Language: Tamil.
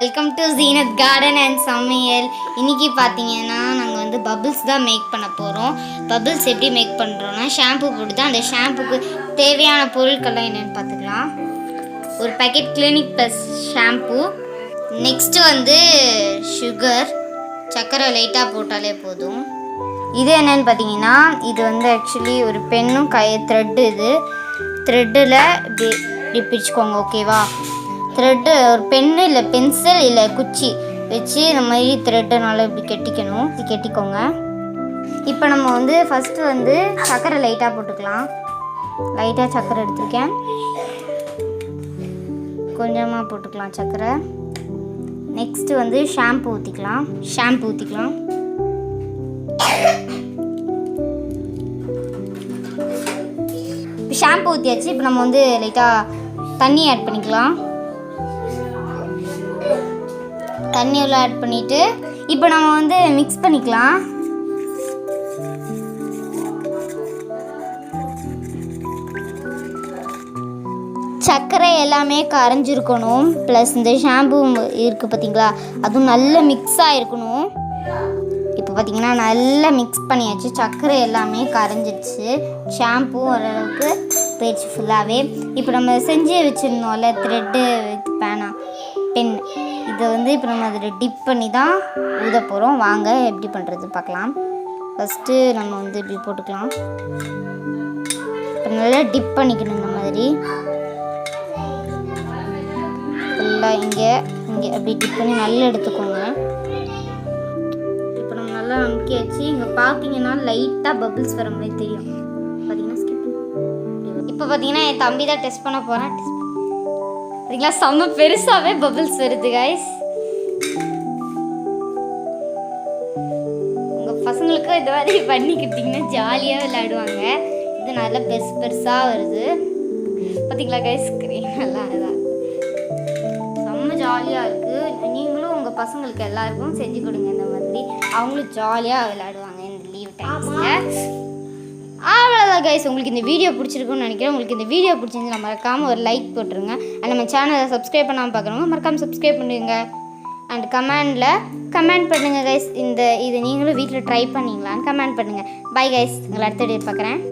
Welcome to Zeenat garden and சமையல். இன்றைக்கி பார்த்தீங்கன்னா நாங்கள் வந்து பபிள்ஸ் தான் மேக் பண்ண போகிறோம். பபிள்ஸ் எப்படி மேக் பண்ணுறோன்னா ஷாம்பு போட்டு தான். அந்த ஷாம்புக்கு தேவையான பொருட்கள்லாம் என்னென்னு பார்த்துக்கலாம். ஒரு packet clinic plus shampoo, next வந்து சுகர், சர்க்கரை லைட்டாக போட்டாலே போதும். இது என்னென்னு பார்த்தீங்கன்னா இது வந்து ஆக்சுவலி ஒரு பென்னும் த்ரெட்டு. இது த்ரெட்டில் இப்படி பிரிச்சுக்கோங்க, ஓகேவா? த்ரெட்டு ஒரு பென்னு இல்லை பென்சில் இல்லை குச்சி வச்சு இந்த மாதிரி த்ரெட்டை நல்லா இப்படி கெட்டிக்கணும். இது கெட்டிக்கோங்க. இப்போ நம்ம வந்து ஃபஸ்ட்டு வந்து சர்க்கரை லைட்டாக போட்டுக்கலாம். லைட்டாக சர்க்கரை எடுத்துருக்கேன், கொஞ்சமாக போட்டுக்கலாம் சர்க்கரை. நெக்ஸ்ட்டு வந்து ஷாம்பு ஊற்றிக்கலாம். இப்போ ஷாம்பு ஊற்றியாச்சு. இப்போ நம்ம வந்து லைட்டாக தண்ணி ஆட் பண்ணிக்கலாம். தண்ணி உள்ள ஆட் பண்ணிவிட்டு இப்போ நம்ம வந்து மிக்ஸ் பண்ணிக்கலாம். சர்க்கரை எல்லாமே கரைஞ்சிருக்கணும். ப்ளஸ் இந்த ஷாம்பு இருக்குது பார்த்தீங்களா, அதுவும் நல்ல மிக்ஸ் ஆகிருக்கணும். இப்போ பார்த்தீங்கன்னா நல்லா மிக்ஸ் பண்ணியாச்சு. சர்க்கரை எல்லாமே கரைஞ்சிடுச்சு. ஷாம்பு ஓரளவுக்கு போயிடுச்சு ஃபுல்லாகவே. இப்போ நம்ம செஞ்சு வச்சுருந்தோம்ல த்ரெட்டு பென், இதை வந்து இப்போ நம்ம அதில் டிப் பண்ணி தான் ஊத போகிறோம். வாங்க எப்படி பண்ணுறது பார்க்கலாம். ஃபஸ்ட்டு நம்ம வந்து இப்படி போட்டுக்கலாம். இப்போ நல்லா டிப் பண்ணிக்கணும். இந்த மாதிரி ஃபுல்லாக இங்கே அப்படி டிப் பண்ணி நல்லா எடுத்துக்கோங்க. இப்போ நம்ம நல்லா அமுக்கியாச்சு. இங்கே பார்த்தீங்கன்னா லைட்டாக பபிள்ஸ் வர மாதிரி தெரியும். பார்த்தீங்கன்னா இப்போ பார்த்தீங்கன்னா என் தம்பி தான் டெஸ்ட் பண்ண போகிறேன். பார்த்தீங்களா, செம்ம பெருசாகவே பபிள்ஸ் வருது கைஸ். உங்கள் பசங்களுக்கு இந்த மாதிரி பண்ணிக்கிட்டிங்கன்னா ஜாலியாக விளையாடுவாங்க. இது நல்லா பெருசாக வருது. பார்த்தீங்களா கைஸ், நல்லா இதாக செம்ம ஜாலியாக இருக்குது. நீங்களும் உங்கள் பசங்களுக்கு எல்லாருக்கும் செஞ்சு கொடுங்க. இந்த மாதிரி அவங்களும் ஜாலியாக விளையாடுவாங்க இந்த லீவ் டைம்ஸில். அவ்வளோதான் கைஸ். உங்களுக்கு இந்த வீடியோ பிடிச்சிருக்குன்னு நினைக்கிறேன். உங்களுக்கு இந்த வீடியோ பிடிச்சிருந்துச்சுன்னா மறக்காமல் ஒரு லைக் போட்டுருங்க. அண்ட் நம்ம சேனலை சப்ஸ்கிரைப் பண்ணாமல் பார்க்குறவங்க மறக்காமல் சப்ஸ்கிரைப் பண்ணுங்க. அண்ட் கமெண்ட் பண்ணுங்கள் கைஸ். இது நீங்களும் வீட்டில் ட்ரை பண்ணிங்களான்னு கமெண்ட் பண்ணுங்கள். பை கைஸ், உங்களை அடுத்த வீடியோ பார்க்குறேன்.